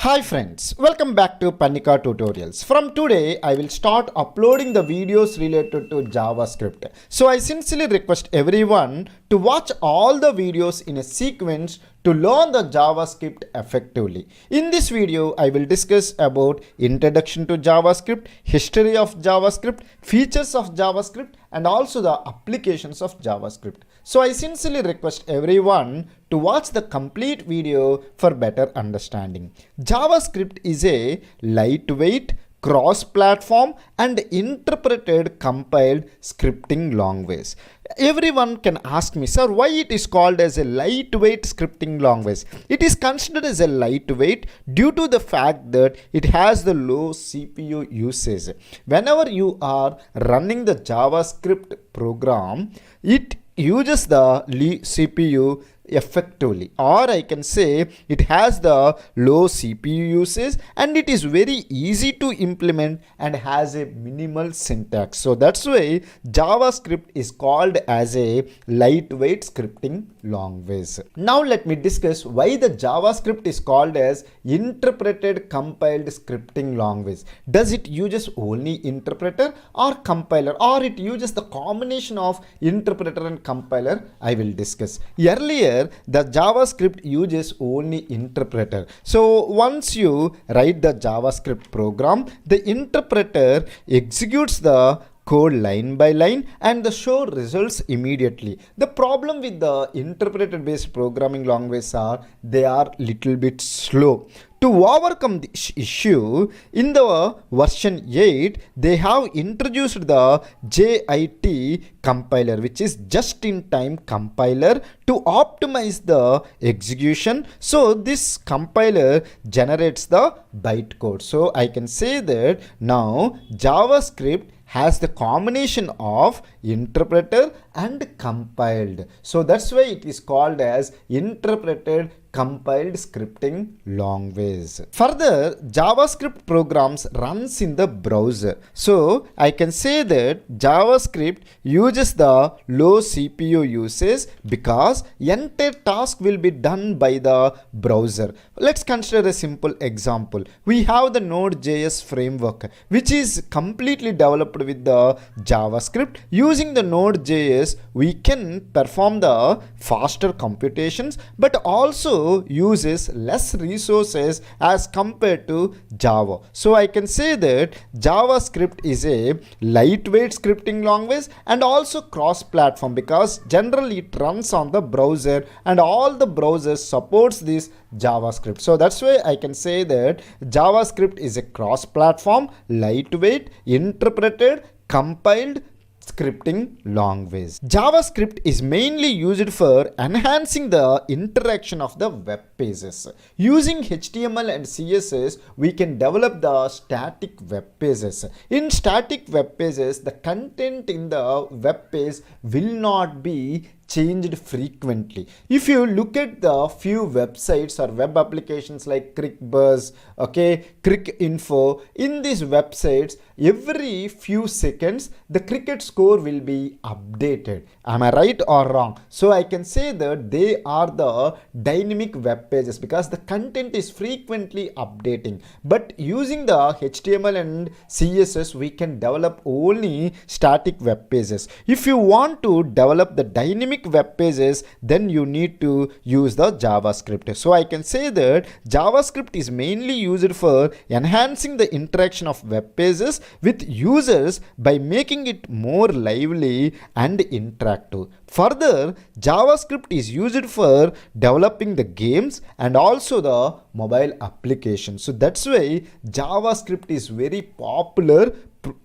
Hi friends, welcome back to Parnika tutorials. From today, I will start uploading the videos related to JavaScript. So I sincerely request everyone to watch all the videos in a sequence to learn the JavaScript effectively. In this video, I will discuss about introduction to JavaScript, history of JavaScript, features of JavaScript, and also the applications of JavaScript. So I sincerely request everyone to watch the complete video for better understanding. JavaScript is a lightweight, cross-platform and interpreted compiled scripting language. Everyone can ask me, sir, why it is called as a lightweight scripting language? It is considered as a lightweight due to the fact that it has the low CPU usage. Whenever you are running the JavaScript program, it uses the CPU effectively, or I can say it has the low CPU usage and it is very easy to implement and has a minimal syntax. So that's why JavaScript is called as a lightweight scripting language. Now let me discuss why the JavaScript is called as interpreted compiled scripting language. Does it uses only interpreter or compiler, or it uses the combination of interpreter and compiler? I will discuss. Earlier the JavaScript uses only interpreter. So once you write the JavaScript program, the interpreter executes the code line by line and the show results immediately. The problem with the interpreter based programming languages are they are little bit slow. To overcome this issue, in the version 8, they have introduced the JIT compiler, which is just-in-time compiler, to optimize the execution. So this compiler generates the bytecode. So I can say that now JavaScript has the combination of interpreter and compiled. So that's why it is called as interpreted compiled scripting language. Further, JavaScript programs runs in the browser. So I can say that JavaScript uses the low CPU usage because entire task will be done by the browser. Let's consider a simple example. We have the Node.js framework, which is completely developed with the JavaScript. Using the Node.js, we can perform the faster computations, but also uses less resources as compared to Java. So I can say that JavaScript is a lightweight scripting language and also cross-platform because generally it runs on the browser and all the browsers supports this JavaScript. So that's why I can say that JavaScript is a cross-platform, lightweight, interpreted, compiled scripting language. JavaScript is mainly used for enhancing the interaction of the web pages. Using HTML and CSS, we can develop the static web pages. In static web pages, the content in the web page will not be changed frequently. If you look at the few websites or web applications like ClickBuzz, Cricinfo, in these websites, every few seconds the cricket score will be updated. Am I right or wrong? So I can say that they are the dynamic web pages because the content is frequently updating. But using the HTML and CSS, we can develop only static web pages. If you want to develop the dynamic web pages, then you need to use the JavaScript. So I can say that JavaScript is mainly used for enhancing the interaction of web pages with users by making it more lively and interactive. Further, JavaScript is used for developing the games and also the mobile applications. So that's why JavaScript is very popular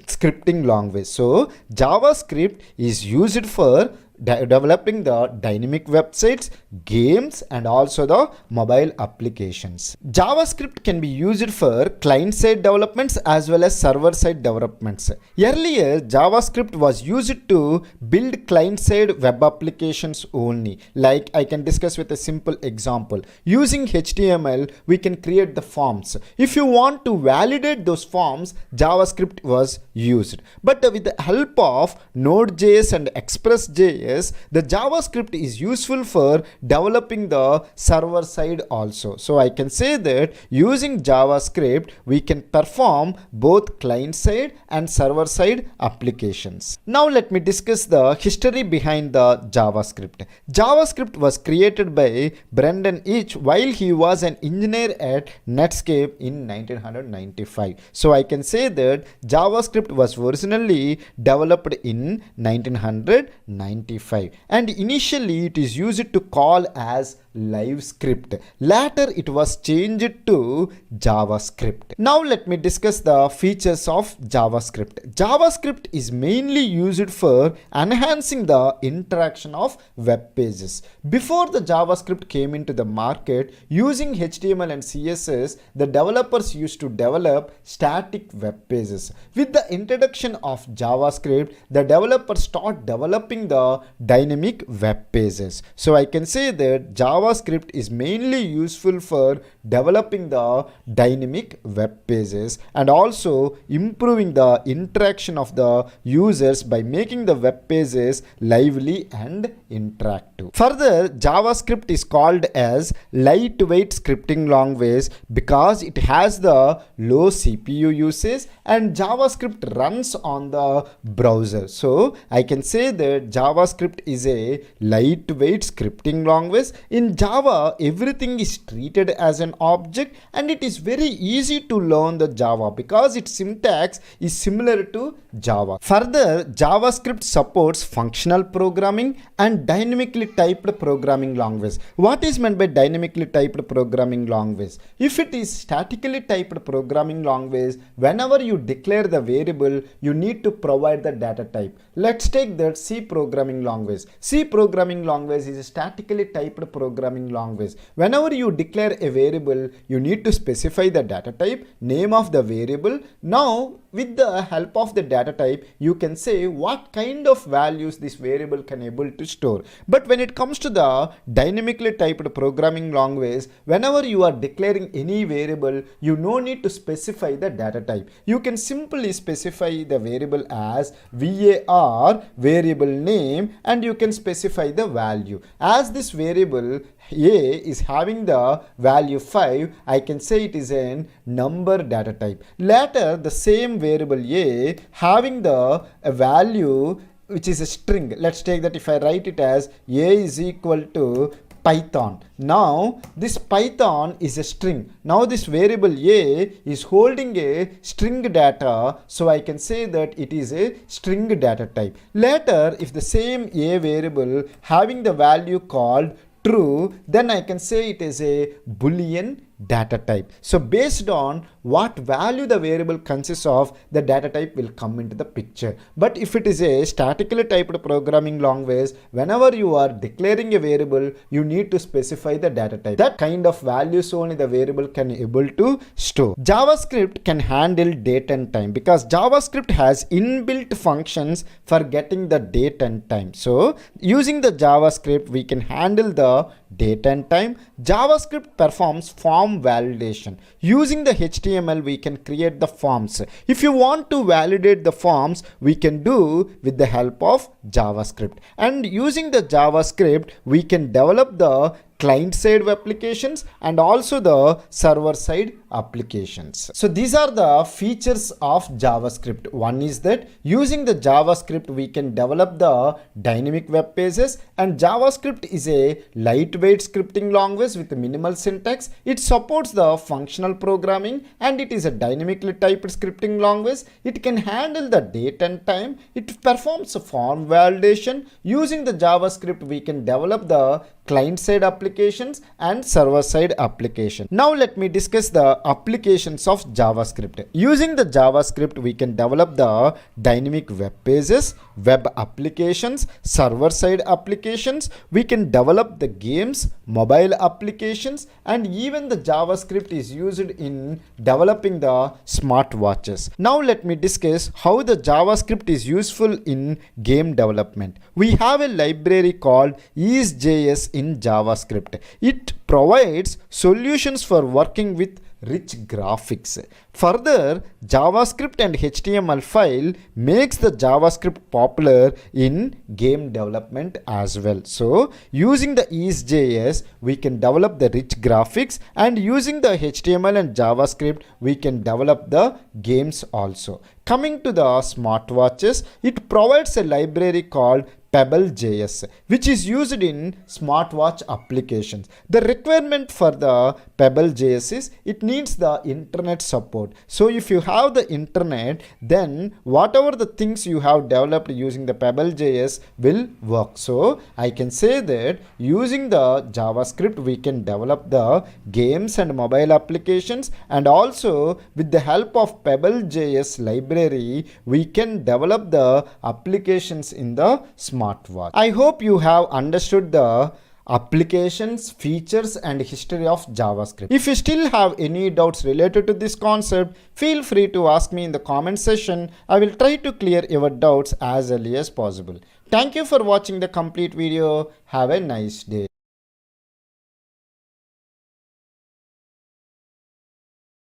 scripting language. So JavaScript is used for developing the dynamic websites, games and also the mobile applications. JavaScript can be used for client-side developments as well as server-side developments. Earlier, JavaScript was used to build client-side web applications only. Like I can discuss with a simple example. Using HTML, we can create the forms. If you want to validate those forms, JavaScript was used. But with the help of Node.js and Express.js, is the JavaScript is useful for developing the server side also. So I can say that using JavaScript we can perform both client side and server side applications. Now let me discuss the history behind the JavaScript. JavaScript was created by Brendan Eich while he was an engineer at Netscape in 1995. So I can say that JavaScript was originally developed in 1995 and initially it is used to call as live script. Later it was changed to JavaScript. Now let me discuss the features of JavaScript. JavaScript is mainly used for enhancing the interaction of web pages. Before the JavaScript came into the market, using HTML and CSS, the developers used to develop static web pages. With the introduction of JavaScript, the developers start developing the dynamic web pages. So I can say that JavaScript is mainly useful for developing the dynamic web pages and also improving the interaction of the users by making the web pages lively and interactive. Further, JavaScript is called as lightweight scripting language because it has the low CPU usage and JavaScript runs on the browser. So I can say that JavaScript is a lightweight scripting language. In Java, everything is treated as an object and it is very easy to learn the Java because its syntax is similar to Java. Further, JavaScript supports functional programming and dynamically typed programming language. What is meant by dynamically typed programming language? If it is statically typed programming language, whenever you declare the variable, you need to provide the data type. Let's take that C programming language. C programming language is a statically typed programming language. Whenever you declare a variable, you need to specify the data type, name of the variable. Now, with the help of the data type, you can say what kind of values this variable can able to store. But when it comes to the dynamically typed programming language, whenever you are declaring any variable, you no need to specify the data type. You can simply specify the variable as var variable name and you can specify the value. As this variable a is having the value 5, I can say it is a number data type. Later, the same variable a having the value which is a string. Let's take that if I write it as a is equal to Python. Now this Python is a string. Now this variable a is holding a string data, so I can say that it is a string data type. Later, if the same a variable having the value called true, then I can say it is a Boolean data type. So based on what value the variable consists of, the data type will come into the picture. But if it is a statically typed programming language, whenever you are declaring a variable, you need to specify the data type. That kind of values only the variable can able to store. JavaScript can handle date and time because JavaScript has inbuilt functions for getting the date and time. So using the JavaScript, we can handle the date and time. JavaScript performs form validation. Using the HTML, we can create the forms. If you want to validate the forms, we can do with the help of JavaScript. And using the JavaScript, we can develop the client-side applications and also the server-side applications. So these are the features of JavaScript. One is that using the JavaScript, we can develop the dynamic web pages, and JavaScript is a lightweight scripting language with minimal syntax. It supports the functional programming and it is a dynamically typed scripting language. It can handle the date and time. It performs a form validation. Using the JavaScript, we can develop the client-side applications and server-side application. Now let me discuss the applications of JavaScript. Using the JavaScript, we can develop the dynamic web pages, web applications, server-side applications. We can develop the games, mobile applications, and even the JavaScript is used in developing the smartwatches. Now let me discuss how the JavaScript is useful in game development. We have a library called EaseJS in JavaScript. It provides solutions for working with rich graphics. Further, JavaScript and HTML file makes the JavaScript popular in game development as well. So using the ease.js, we can develop the rich graphics, and using the HTML and JavaScript, we can develop the games also. Coming to the smartwatches, it provides a library called Pebble.js, which is used in smartwatch applications. The requirement for the Pebble.js is it needs the internet support. So if you have the internet, then whatever the things you have developed using the Pebble.js will work. So I can say that using the JavaScript, we can develop the games and mobile applications, and also with the help of Pebble.js library, we can develop the applications in the smartwatch. I hope you have understood the applications, features and history of JavaScript. If you still have any doubts related to this concept, feel free to ask me in the comment section. I will try to clear your doubts as early as possible. Thank you for watching the complete video. Have a nice day.